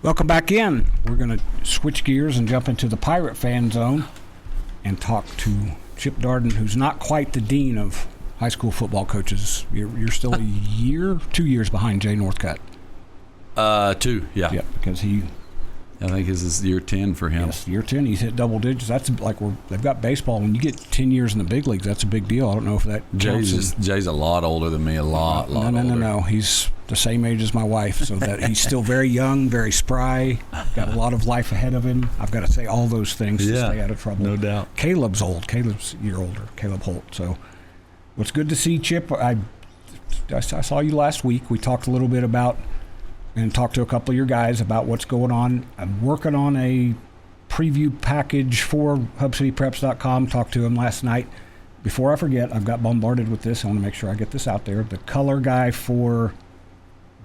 Welcome back in. We're going to switch gears and jump into the Pirate fan zone and talk to Chip Darden, who's not quite the dean of high school football coaches. You're still 2 years behind Jay Northcutt. 2, yeah. Yeah, because I think this is year 10 for him. Yes, year 10. He's hit double digits. That's like they've got baseball. When you get 10 years in the big leagues, that's a big deal. I don't know if that Jay's a lot older than me, a lot older. No. He's the same age as my wife, so that he's still very young, very spry, got a lot of life ahead of him. I've got to say all those things to stay out of trouble. No doubt. Caleb's old. Caleb's a year older. Caleb Holt. So what's good to see, Chip, I saw you last week. We talked a little bit about and talked to a couple of your guys about what's going on. I'm working on a preview package for HubCityPreps.com. Talked to him last night. Before I forget, I've got bombarded with this. I want to make sure I get this out there. The color guy for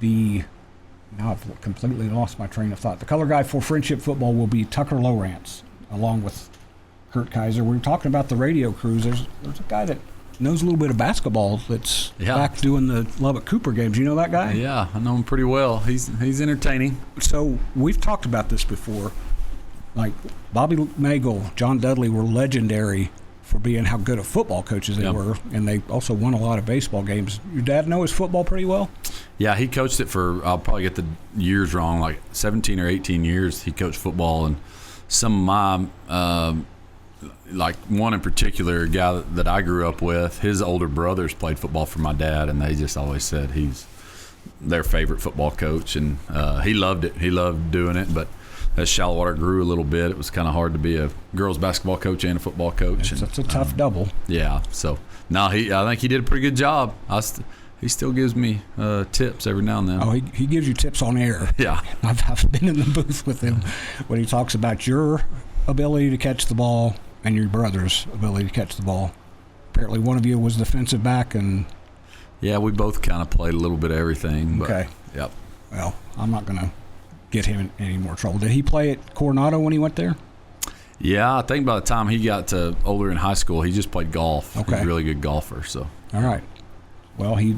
now I've completely lost my train of thought. The color guy for Friendship Football will be Tucker Lowrance, along with Kurt Kaiser. We were talking about the radio crews. There's a guy that knows a little bit of basketball that's back doing the Lubbock Cooper games. You know that guy? Yeah, I know him pretty well. He's entertaining. So we've talked about this before. Like Bobby Magel, John Dudley were legendary for being how good of football coaches they were, and they also won a lot of baseball games. Your dad know his football pretty well? Yeah, he coached it for, I'll probably get the years wrong, like 17 or 18 years he coached football. And some of my, like one in particular, a guy that I grew up with, his older brothers played football for my dad, and they just always said he's their favorite football coach. And he loved it. He loved doing it, but as Shallow grew a little bit, it was kind of hard to be a girls basketball coach and a football coach. That's a tough double. Yeah. So no, I think he did a pretty good job. He still gives me tips every now and then. Oh, he gives you tips on air. Yeah. I've been in the booth with him when he talks about your ability to catch the ball and your brother's ability to catch the ball. Apparently one of you was defensive back. And yeah, we both kind of played a little bit of everything. But, okay. Yep. Well, I'm not going to get him in any more trouble. Did he play at Coronado when he went there? Yeah, I think by the time he got to older in high school, he just played golf. Okay. He's a really good golfer. So. All right. Well, he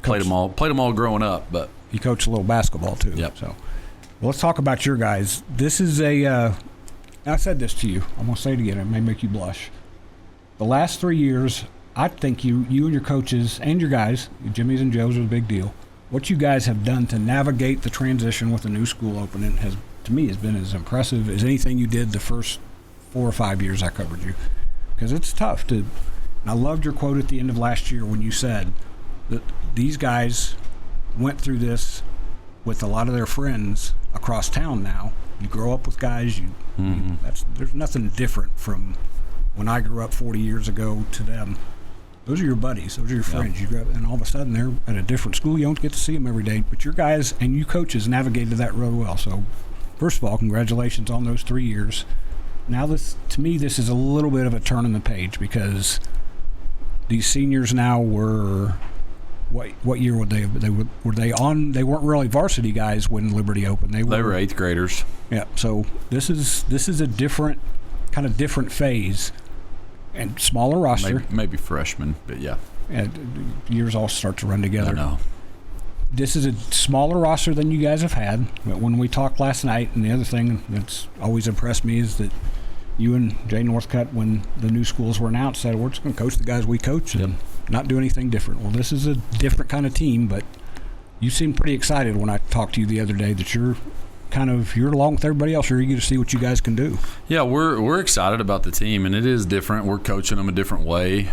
played them all growing up, but he coached a little basketball too. Yep. So, well, let's talk about your guys. This is I said this to you. I'm gonna say it again. It may make you blush. The last 3 years, I think you and your coaches and your guys, Jimmy's and Joe's, are a big deal. What you guys have done to navigate the transition with the new school opening has been as impressive as anything you did the first 4 or 5 years I covered you. Because it's tough to. And I loved your quote at the end of last year when you said that these guys went through this with a lot of their friends across town now. You grow up with guys. There's nothing different from when I grew up 40 years ago to them. Those are your buddies. Those are your friends. You grew up, and all of a sudden they're at a different school. You don't get to see them every day. But your guys and you coaches navigated that really well. So, first of all, congratulations on those 3 years. Now, this is a little bit of a turn in the page because these seniors now were what year would they were they on? They weren't really varsity guys when Liberty opened. They were 8th graders. Yeah. So this is a different phase. And smaller roster. Maybe freshmen, but yeah. And years all start to run together. I know. This is a smaller roster than you guys have had. But when we talked last night, and the other thing that's always impressed me is that you and Jay Northcutt, when the new schools were announced, said, we're just going to coach the guys we coach and not do anything different. Well, this is a different kind of team, but you seemed pretty excited when I talked to you the other day that you're along with everybody else. You're eager to see what you guys can do. Yeah, we're excited about the team, and it is different. We're coaching them a different way.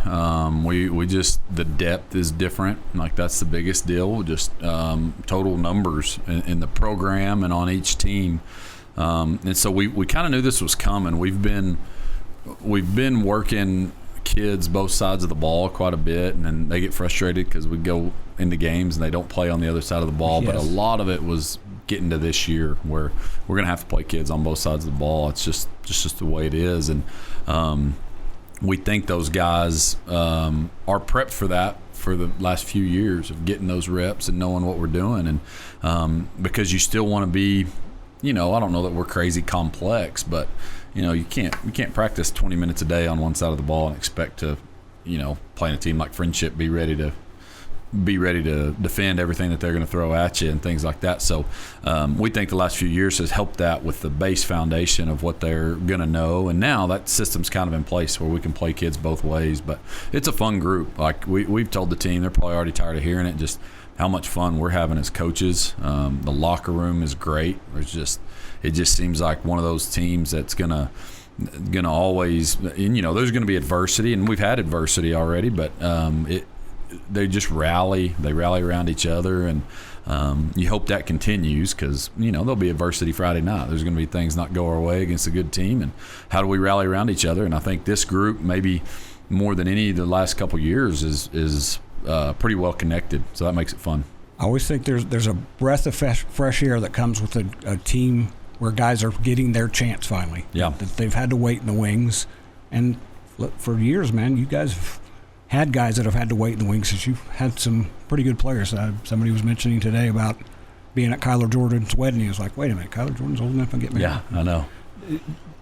We just, the depth is different. Like, that's the biggest deal. Just total numbers in the program and on each team. And so we kind of knew this was coming. We've been working kids both sides of the ball quite a bit, and then they get frustrated because we go into games and they don't play on the other side of the ball. Yes. But a lot of it was getting to this year where we're going to have to play kids on both sides of the ball. It's just the way it is. And we think those guys are prepped for that for the last few years of getting those reps and knowing what we're doing. And because you still want to be, I don't know that we're crazy complex, but you can't practice 20 minutes a day on one side of the ball and expect to, playing a team like Friendship, be ready to be ready to defend everything that they're going to throw at you and things like that. So we think the last few years has helped that with the base foundation of what they're going to know. And now that system's kind of in place where we can play kids both ways. But it's a fun group. Like we've told the team, they're probably already tired of hearing it, just how much fun we're having as coaches. The locker room is great. It just seems like one of those teams that's going to always, and, there's going to be adversity, and we've had adversity already, but they just rally around each other, and you hope that continues, because there'll be adversity Friday night. There's going to be things not go our way against a good team, and how do we rally around each other? And I think this group, maybe more than any of the last couple of years, is pretty well connected, so that makes it fun. I always think there's a breath of fresh air that comes with a team where guys are getting their chance finally. Yeah, that they've had to wait in the wings, and for years, man, you guys have had guys that have had to wait in the wings, since you've had some pretty good players. Somebody was mentioning today about being at Kyler Jordan's wedding. He was like, "Wait a minute, Kyler Jordan's old enough to get married." Yeah, I know.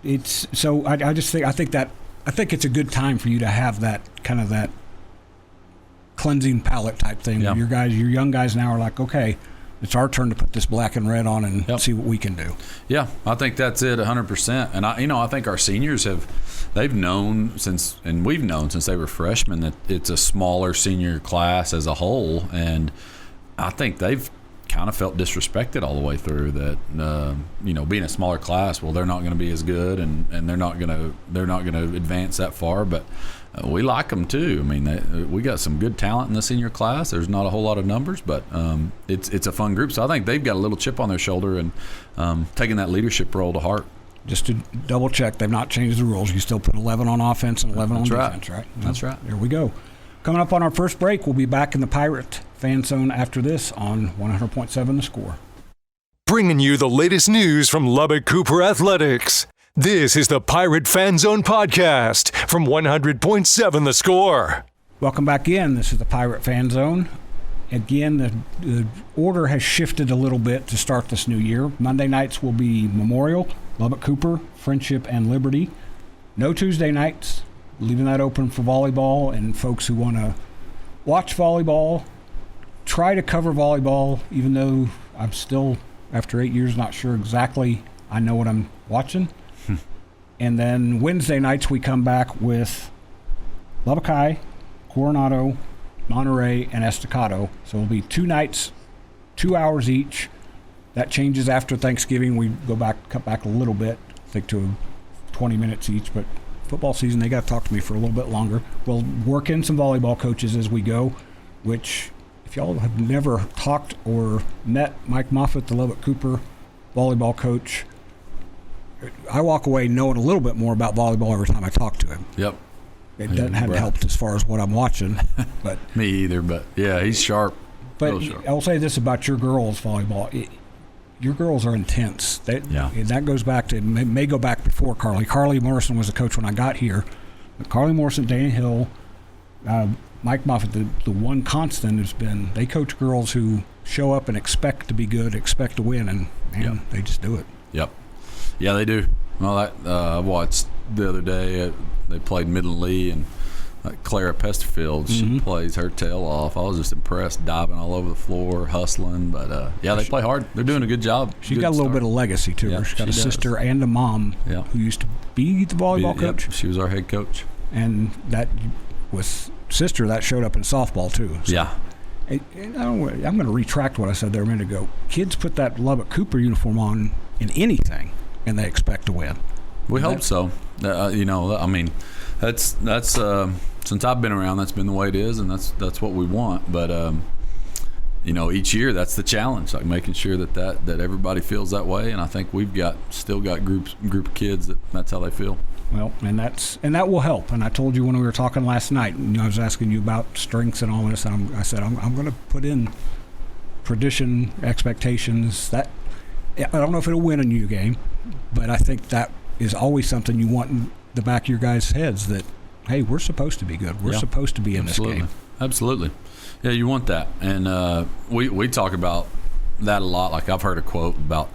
It's so. I think it's a good time for you to have that kind of that cleansing palate type thing. Yeah. Your young guys now are like, okay, it's our turn to put this black and red on and see what we can do. Yeah, I think that's it, 100%. And I think our seniors they've known since, and we've known since they were freshmen, that it's a smaller senior class as a whole, and I think they've kind of felt disrespected all the way through. That being a smaller class, well, they're not going to be as good, and they're not going to advance that far, but. We like them too. I mean, we got some good talent in the senior class. There's not a whole lot of numbers, but it's a fun group. So I think they've got a little chip on their shoulder and taking that leadership role to heart. Just to double check, they've not changed the rules. You still put 11 on offense and 11 on defense, right? That's right. There we go. Coming up on our first break, we'll be back in the Pirate Fan Zone after this on 100.7 The Score. Bringing you the latest news from Lubbock Cooper Athletics. This is the Pirate Fan Zone podcast from 100.7 The Score. Welcome back in. This is the Pirate Fan Zone. Again, the order has shifted a little bit to start this new year. Monday nights will be Memorial, Lubbock Cooper, Friendship, and Liberty. No Tuesday nights, leaving that open for volleyball and folks who want to watch volleyball, try to cover volleyball, even though I'm still, after 8 years, not sure exactly I know what I'm watching. And then Wednesday nights we come back with Lubbock High, Coronado, Monterey, and Estacado. So it'll be 2 nights, 2 hours each. That changes after Thanksgiving. We cut back a little bit, I think to 20 minutes each. But football season, they got to talk to me for a little bit longer. We'll work in some volleyball coaches as we go, which if y'all have never talked or met Mike Moffitt, the Lubbock Cooper volleyball coach, I walk away knowing a little bit more about volleyball every time I talk to him. Yep. It doesn't have helped as far as what I'm watching. But me either, but yeah, he's sharp. But real sharp. I'll say this about your girls' volleyball. Your girls are intense. That goes back to, may go back before Carly. Carly Morrison was the coach when I got here. But Carly Morrison, Danny Hill, Mike Moffitt, the one constant has been they coach girls who show up and expect to be good, expect to win, and they just do it. Yep. Yeah, they do. Well, I watched the other day. They played Midland Lee, and Clara Pesterfield, she plays her tail off. I was just impressed, diving all over the floor, hustling. But, they play hard. They're doing a good job. She's got a little bit of legacy to her. She's got a sister and a mom who used to be the volleyball coach. Yep, she was our head coach. And that, with sister, that showed up in softball, too. So. Yeah. I'm going to retract what I said there a minute ago. Kids put that Lubbock Cooper uniform on in anything, and they expect to win. We hope so. I mean, that's since I've been around, that's been the way it is, and that's what we want. But each year that's the challenge, like making sure that everybody feels that way. And I think we've still got group of kids that's how they feel. Well, and that will help. And I told you when we were talking last night, I was asking you about strengths and all this, and I said I'm going to put in tradition, expectations. That I don't know if it'll win a new game, but I think that is always something you want in the back of your guys' heads, that, hey, we're supposed to be good. We're supposed to be in this game. Absolutely. Yeah, you want that. And we talk about that a lot. Like, I've heard a quote about,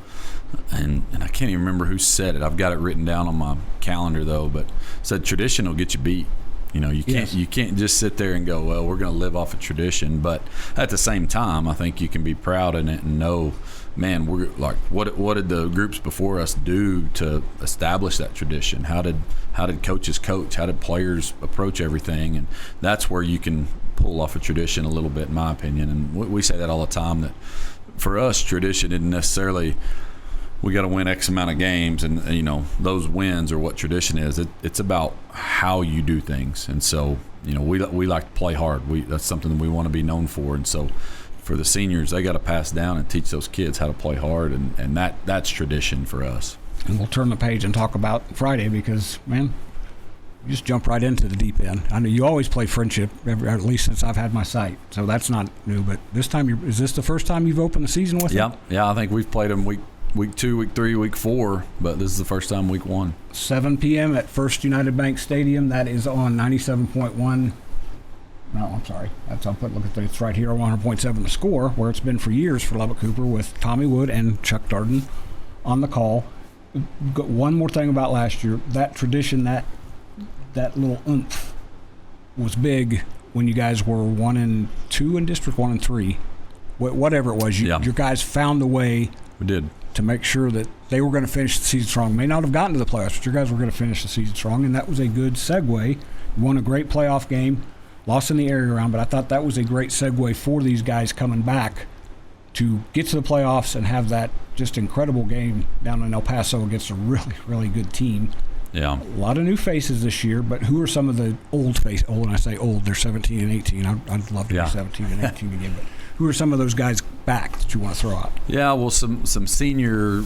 and I can't even remember who said it. I've got it written down on my calendar, though, but it said tradition will get you beat. You can't just sit there and go, well, we're going to live off a tradition. But at the same time, I think you can be proud in it and know, man, we're like, what did the groups before us do to establish that tradition? How did coaches coach? How did players approach everything? And that's where you can pull off a tradition a little bit, in my opinion. And we say that all the time, that for us, tradition isn't necessarily we got to win X amount of games, and those wins are what tradition is. It's about how you do things, and so we like to play hard. That's something that we want to be known for, and so for the seniors, they got to pass down and teach those kids how to play hard, and that's tradition for us. And we'll turn the page and talk about Friday because, man, you just jump right into the deep end. I know you always play Friendship, at least since I've had my site, so that's not new. But this time, is this the first time you've opened the season with them? Yeah. I think we've played them week 2, week 3, week 4, but this is the first time week 1. 7 p.m. at First United Bank Stadium. That is on 97.1. No, I'm sorry. It's right here on 100.7 The Score, where it's been for years for Lubbock Cooper with Tommy Wood and Chuck Darden on the call. One more thing about last year, that tradition, that little oomph was big when you guys were 1-2 in District 1 and 3. Whatever it was, your guys found a way. We did. To make sure that they were going to finish the season strong. May not have gotten to the playoffs, but your guys were going to finish the season strong, and that was a good segue. You won a great playoff game, lost in the area round, but I thought that was a great segue for these guys coming back to get to the playoffs and have that just incredible game down in El Paso against a really, really good team. Yeah. A lot of new faces this year, but who are some of the old faces? Old, and I say old, they're 17 and 18. I'd love to be 17 and 18 again, but who are some of those guys back that you want to throw out? Yeah, well, some senior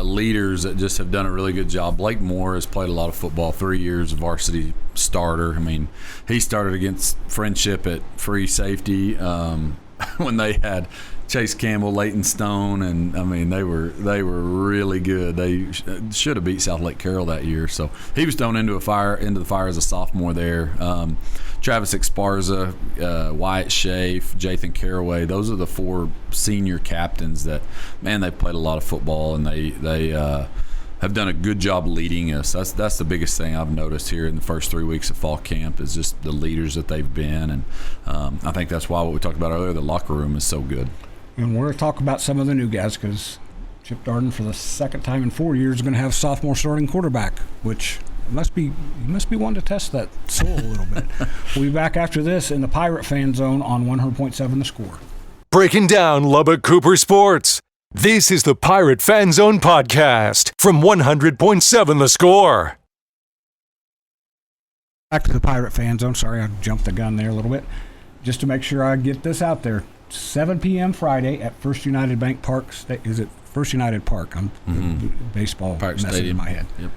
leaders that just have done a really good job. Blake Moore has played a lot of football, 3 years varsity starter. I mean, he started against Friendship at free safety when they had Chase Campbell, Leighton Stone, and I mean they were really good. They should have beat South Lake Carroll that year. So he was thrown into the fire as a sophomore there. Travis Esparza, Wyatt Schaaf, Jathan Caraway. Those are the 4 senior captains that, man, they played a lot of football, and they have done a good job leading us. That's the biggest thing I've noticed here in the first 3 weeks of fall camp is just the leaders that they've been, and I think that's why what we talked about earlier, the locker room is so good. And we're going to talk about some of the new guys because Chip Darden, for the second time in 4 years, is going to have a sophomore starting quarterback, which he must be one to test that soul a little bit. We'll be back after this in the Pirate Fan Zone on 100.7 The Score. Breaking down Lubbock Cooper sports. This is the Pirate Fan Zone podcast from 100.7 The Score. Back to the Pirate Fan Zone. Sorry, I jumped the gun there a little bit. Just to make sure I get this out there. 7 p.m. Friday at First United Bank Park. Is it First United Park? I'm baseball messing in my head. Yep.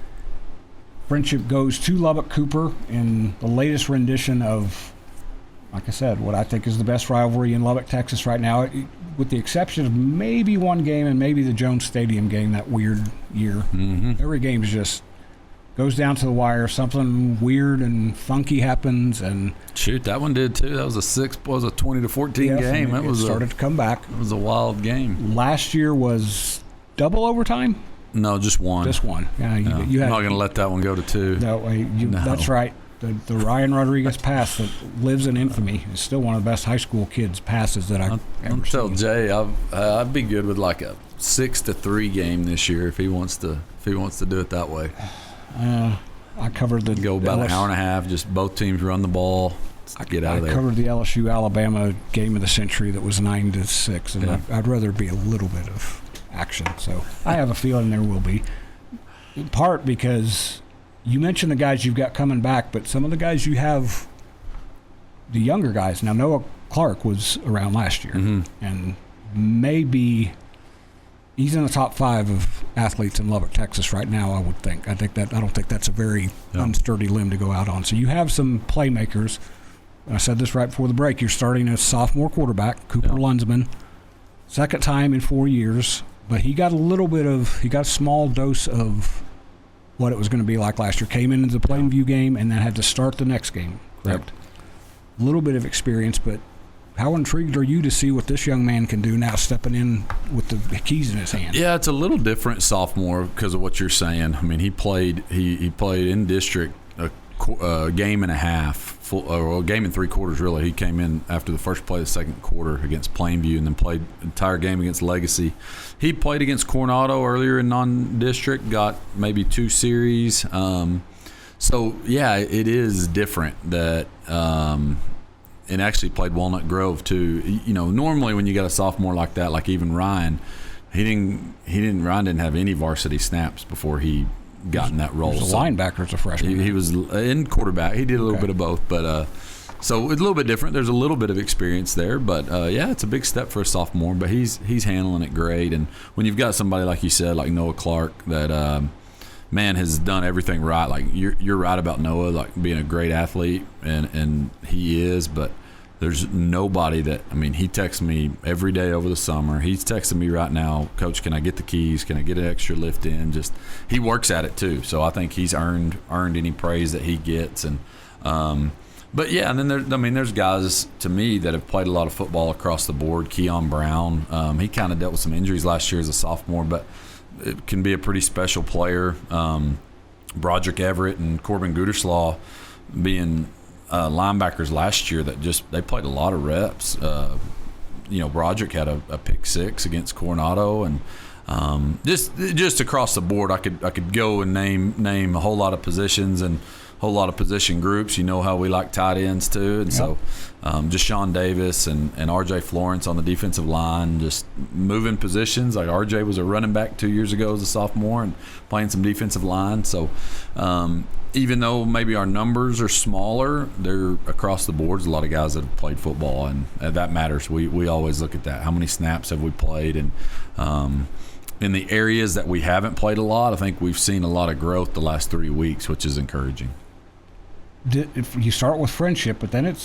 Friendship goes to Lubbock Cooper in the latest rendition of, like I said, what I think is the best rivalry in Lubbock, Texas right now, with the exception of maybe one game and maybe the Jones Stadium game that weird year. Mm-hmm. Every game is just goes down to the wire. Something weird and funky happens, and shoot, that one did too. That was a 20-14 game. It started to come back. It was a wild game. Last year was double overtime. No, just one. Just one. Yeah, you had, I'm not going to let that one go to 2. No, that's right. The Ryan Rodriguez pass that lives in infamy is still one of the best high school kids passes that I've ever seen. Tell Jay I'd be good with like a 6-3 game this year if he wants to do it that way. I covered the go about an hour and a half. Just both teams run the ball. Get out of there. I covered the LSU Alabama game of the century that was 9-6, and I'd rather be a little bit of action. So I have a feeling there will be. In part because you mentioned the guys you've got coming back, but some of the guys you have, the younger guys. Now Noah Clark was around last year, and maybe he's in the top 5 of athletes in Lubbock, Texas right now, I would think. I don't think that's a very unsturdy limb to go out on. So you have some playmakers. I said this right before the break. You're starting a sophomore quarterback, Cooper Lunsman, second time in 4 years, but he got a small dose of what it was going to be like last year. Came into the Plainview game and then had to start the next game, correct? A little bit of experience, but how intrigued are you to see what this young man can do now, stepping in with the keys in his hand? Yeah, it's a little different sophomore because of what you're saying. I mean, he played in district a game and a half a game in 3 quarters, really. He came in after the first play of the second quarter against Plainview and then played the entire game against Legacy. He played against Coronado earlier in non-district, got maybe 2 series. So, yeah, it is different that and actually played Walnut Grove, too. Normally when you got a sophomore like that, like even Ryan, Ryan didn't have any varsity snaps before he got in that role. He was a linebacker as a freshman. He was in quarterback. He did a little bit of both, but so it's a little bit different. There's a little bit of experience there, but yeah, it's a big step for a sophomore. But he's handling it great. And when you've got somebody like you said, like Noah Clark, that man has done everything right. Like you're right about Noah, like being a great athlete, and he is, but. There's nobody that, he texts me every day over the summer. He's texting me right now, Coach, can I get the keys? Can I get an extra lift in? Just he works at it too. So I think he's earned any praise that he gets. And but yeah, and then there's guys to me that have played a lot of football across the board. Keon Brown, he kind of dealt with some injuries last year as a sophomore, but it can be a pretty special player. Broderick Everett and Corbin Guterslaw being linebackers last year that they played a lot of reps. Broderick had a pick 6 against Coronado, and just across the board, I could go and name a whole lot of positions and a whole lot of position groups. You know how we like tight ends too, and so just Sean Davis and RJ Florence on the defensive line, just moving positions. Like RJ was a running back 2 years ago as a sophomore and playing some defensive line. So even though maybe our numbers are smaller, they're across the board. There's a lot of guys that have played football, and that matters. We always look at that. How many snaps have we played? And in the areas that we haven't played a lot, I think we've seen a lot of growth the last 3 weeks, which is encouraging. If you start with Friendship, but then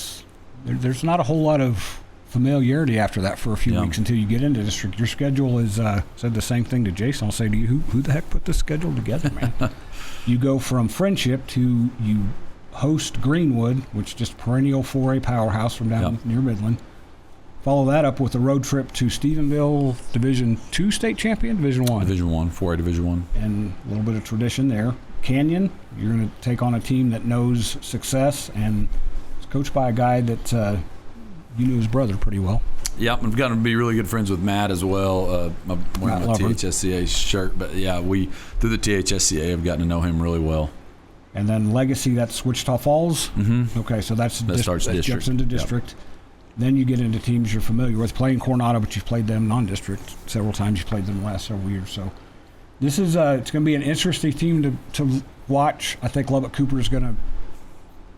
there's not a whole lot of familiarity after that for a few weeks until you get into district. Your schedule is said the same thing to Jason. I'll say to you, who the heck put this schedule together, man? You go from Friendship to you host Greenwood, which is just perennial 4A powerhouse from down near Midland. Follow that up with a road trip to Stephenville, Division II state champion, Division I. Division I, 4A Division I. And a little bit of tradition there. Canyon, you're going to take on a team that knows success and is coached by a guy that you knew his brother pretty well. Yep, I've gotten to be really good friends with Matt as well. I'm wearing my THSCA shirt, but yeah, we through the THSCA have gotten to know him really well. And then Legacy, that's Wichita Falls. Mm-hmm. Okay, so that starts district. Jumps into district. Yep. Then you get into teams you're familiar with. Playing Coronado, but you've played them non-district several times. You've played them the last several years. So this is it's going to be an interesting team to watch. I think Lubbock Cooper is going to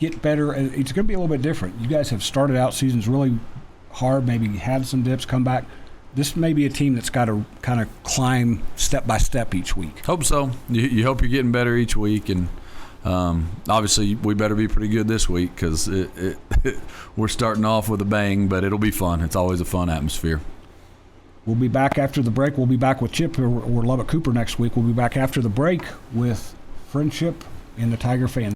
get better. It's going to be a little bit different. You guys have started out seasons really hard, maybe had some dips, come back. This may be a team that's got to kind of climb step by step each week. Hope so. You hope you're getting better each week, and obviously we better be pretty good this week because we're starting off with a bang, but it'll be fun. It's always a fun atmosphere. We'll be back after the break. We'll be back with Chip or Lubbock Cooper next week. We'll be back after the break with Friendship and the Tiger Fan.